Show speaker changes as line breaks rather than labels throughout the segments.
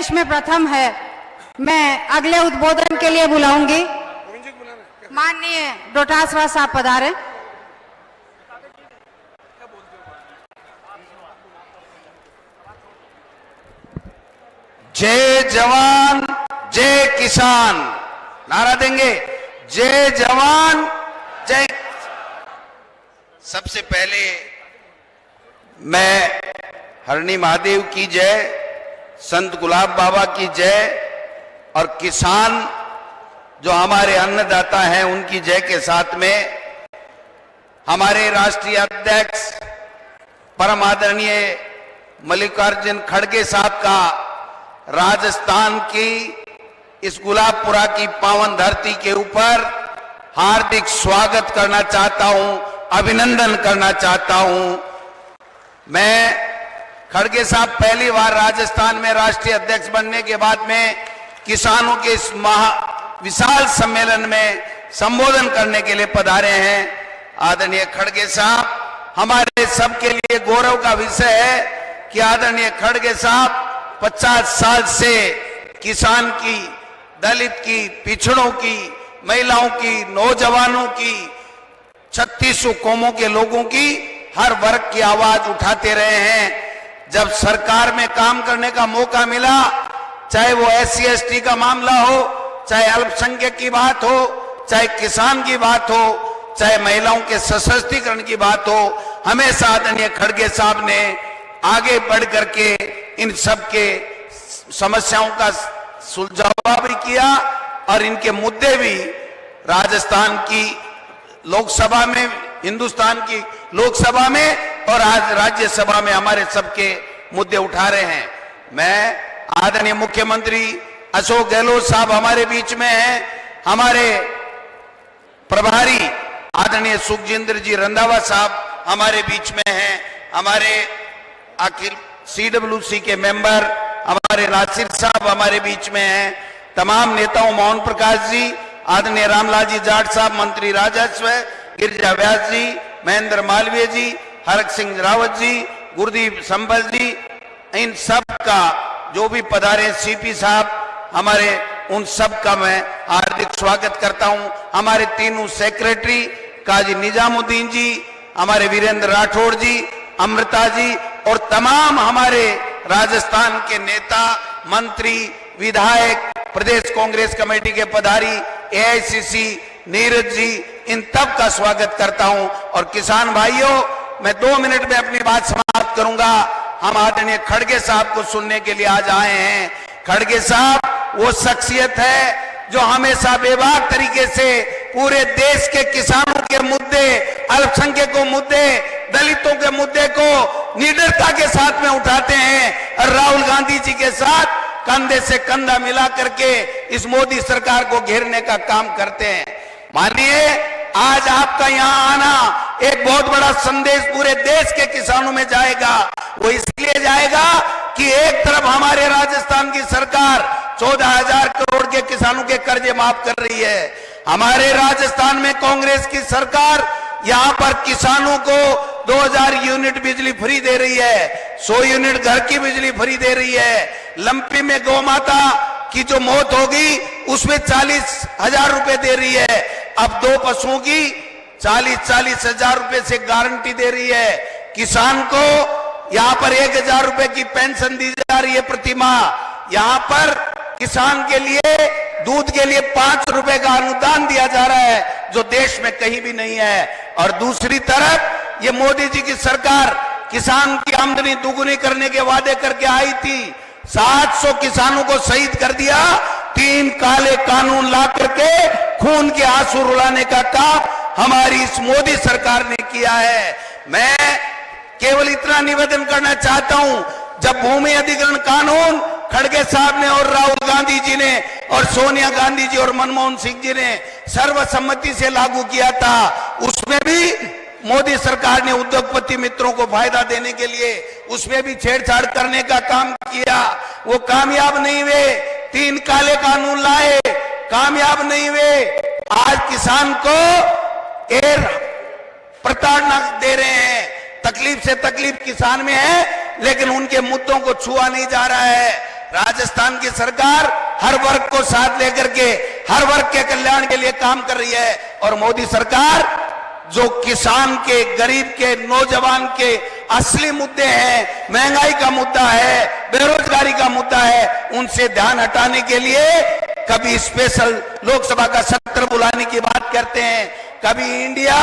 देश में प्रथम है। मैं अगले उद्बोधन के लिए बुलाऊंगी। माननीय डोटासरा साहब पधारे।
जय जवान जय किसान नारा देंगे। जय जवान जय। सबसे पहले मैं हरणी महादेव की जय, संत गुलाब बाबा की जय और किसान जो हमारे अन्नदाता हैं उनकी जय के साथ में हमारे राष्ट्रीय अध्यक्ष परम आदरणीय मल्लिकार्जुन खड़गे साहब का राजस्थान की इस गुलाबपुरा की पावन धरती के ऊपर हार्दिक स्वागत करना चाहता हूं, अभिनंदन करना चाहता हूं। मैं खड़गे साहब पहली बार राजस्थान में राष्ट्रीय अध्यक्ष बनने के बाद में किसानों के इस विशाल सम्मेलन में संबोधन करने के लिए पधारे हैं। आदरणीय खड़गे साहब हमारे सबके लिए गौरव का विषय है कि आदरणीय खड़गे साहब 50 साल से किसान की, दलित की, पिछड़ों की, महिलाओं की, नौजवानों की, 36 कौमों के लोगों की, हर वर्ग की आवाज उठाते रहे हैं। जब सरकार में काम करने का मौका मिला, चाहे वो SC/ST का मामला हो, चाहे अल्पसंख्यक की बात हो, चाहे किसान की बात हो, चाहे महिलाओं के सशक्तिकरण की बात हो, हमेशा आदरणीय खड़गे साहब ने आगे बढ़ करके इन सब के समस्याओं का सुलझावा भी किया और इनके मुद्दे भी राजस्थान की लोकसभा में, हिंदुस्तान की लोकसभा में और आज राज्यसभा में हमारे सबके मुद्दे उठा रहे हैं। मैं आदरणीय मुख्यमंत्री अशोक गहलोत साहब हमारे बीच में हैं, हमारे प्रभारी आदरणीय सुखजिंदर जी रंधावा साहब हमारे बीच में हैं, हमारे अखिल CWC के मेंबर हमारे नासिर साहब हमारे बीच में हैं, तमाम नेताओं मोहन प्रकाश जी, आदरणीय रामलाल जी जाट साहब, मंत्री राजस्व गिरिजा व्यास जी, महेंद्र मालवीय जी, हरक सिंह रावत जी, गुरदीप संभल जी, इन सब का जो भी पधारे, CP साहब हमारे, उन सब का मैं हार्दिक स्वागत करता हूं। हमारे तीनों सेक्रेटरी काजी निजामुद्दीन जी, हमारे वीरेंद्र राठौड़ जी, अमृता जी और तमाम हमारे राजस्थान के नेता, मंत्री, विधायक, प्रदेश कांग्रेस कमेटी के पधारी, AICC, नीरज जी, इन तब का स्वागत करता हूं। और किसान भाइयों, मैं 2 मिनट में अपनी बात समाप्त करूंगा। हम आदरणीय खड़गे साहब को सुनने के लिए आज आए हैं। खड़गे साहब वो शख्सियत है जो हमेशा बेबाक तरीके से पूरे देश के किसानों के मुद्दे, अल्पसंख्यकों मुद्दे, दलितों के मुद्दे को निडरता के साथ में उठाते हैं और राहुल गांधी जी के साथ कंधे से कंधा मिला करके इस मोदी सरकार को घेरने का काम करते हैं। मानिए, आज आपका यहाँ आना एक बहुत बड़ा संदेश पूरे देश के किसानों में जाएगा। वो इसलिए जाएगा कि एक तरफ हमारे राजस्थान की सरकार 14,000 करोड़ के किसानों के कर्जे माफ कर रही है, हमारे राजस्थान में कांग्रेस की सरकार यहाँ पर किसानों को 2000 यूनिट बिजली फ्री दे रही है, 100 यूनिट घर की बिजली फ्री दे रही है। लंपी में गौ माता की जो मौत होगी उसमें 40,000 रुपए दे रही है। अब 2 पशुओं की 40,000 रुपए से गारंटी दे रही है। किसान को यहाँ पर 1,000 रुपए की पेंशन दी जा रही है प्रति माह। यहाँ पर किसान के लिए दूध के लिए 5 रुपए का अनुदान दिया जा रहा है, जो देश में कहीं भी नहीं है। और दूसरी तरफ ये मोदी जी की सरकार किसान की आमदनी दुगुनी करने के वादे करके आई थी, 700 किसानों को शहीद कर दिया। 3 काले कानून ला करके खून के आंसू रुलाने का काम हमारी इस मोदी सरकार ने किया है। मैं केवल इतना निवेदन करना चाहता हूं, जब भूमि अधिग्रहण कानून खड़गे साहब ने और राहुल गांधी जी ने और सोनिया गांधी जी और मनमोहन सिंह जी ने सर्वसम्मति से लागू किया था, उसमें भी मोदी सरकार ने उद्योगपति मित्रों को फायदा देने के लिए उसमें भी छेड़छाड़ करने का काम किया। वो कामयाब नहीं हुए। 3 काले कानून लाए, कामयाब नहीं हुए। आज किसान को प्रताड़ना दे रहे हैं। तकलीफ से तकलीफ किसान में है, लेकिन उनके मुद्दों को छुआ नहीं जा रहा है। राजस्थान की सरकार हर वर्ग को साथ लेकर के हर वर्ग के कल्याण के लिए काम कर रही है। और मोदी सरकार जो किसान के, गरीब के, नौजवान के असली मुद्दे हैं, महंगाई का मुद्दा है, बेरोजगारी का मुद्दा है, उनसे ध्यान हटाने के लिए कभी स्पेशल लोकसभा का सत्र बुलाने की बात करते हैं, कभी इंडिया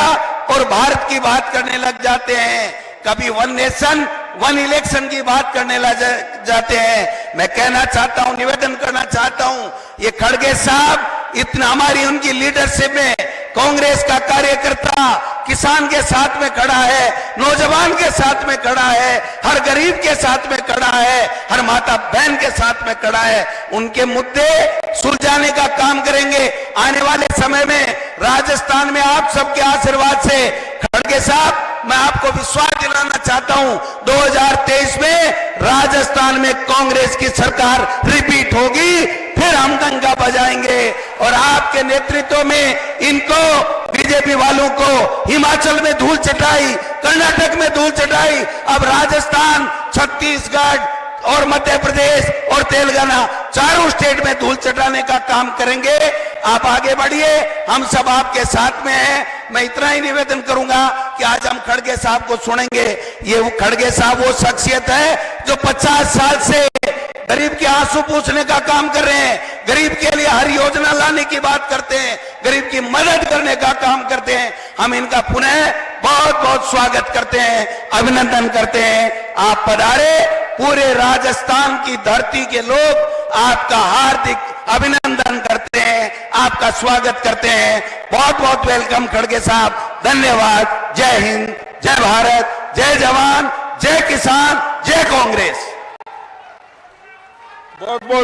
और भारत की बात करने लग जाते हैं, कभी वन नेशन वन इलेक्शन की बात करने लग जाते हैं। मैं कहना चाहता हूं, निवेदन करना चाहता हूं, ये खड़गे साहब इतना हमारी उनकी लीडरशिप में कांग्रेस का कार्यकर्ता किसान के साथ में खड़ा है, नौजवान के साथ में खड़ा है, हर गरीब के साथ में खड़ा है, हर माता बहन के साथ में खड़ा है। उनके मुद्दे सुलझाने का काम करेंगे। आने वाले समय में राजस्थान में आप सबके आशीर्वाद से खड़गे साहब, मैं आपको विश्वास दिलाना चाहता हूं, 2023 में राजस्थान में कांग्रेस की सरकार रिपीट होगी, फिर हम डंका बजाएंगे। और आपके नेतृत्व में इनको, बीजेपी वालों को हिमाचल में धूल चटाई, कर्नाटक में धूल चटाई, अब राजस्थान, छत्तीसगढ़ और मध्य प्रदेश और तेलंगाना चारों स्टेट में धूल चटाने का काम करेंगे। आप आगे बढ़िए, हम सब आपके साथ में हैं। मैं इतना ही निवेदन करूंगा कि आज हम खड़गे साहब को सुनेंगे। ये वो खड़गे साहब वो शख्सियत है जो 50 साल से गरीब के आंसू पूछने का काम कर रहे हैं, गरीब के लिए हर योजना लाने की बात करते हैं, गरीब की मदद करने का काम करते हैं। हम इनका पुनः बहुत बहुत स्वागत करते हैं, अभिनंदन करते हैं। आप पधारे, पूरे राजस्थान की धरती के लोग आपका हार्दिक अभिनंदन करते हैं, आपका स्वागत करते हैं। बहुत बहुत वेलकम खड़गे साहब, धन्यवाद। जय हिंद, जय भारत, जय जवान, जय किसान, जय कांग्रेस।
बहुत बहुत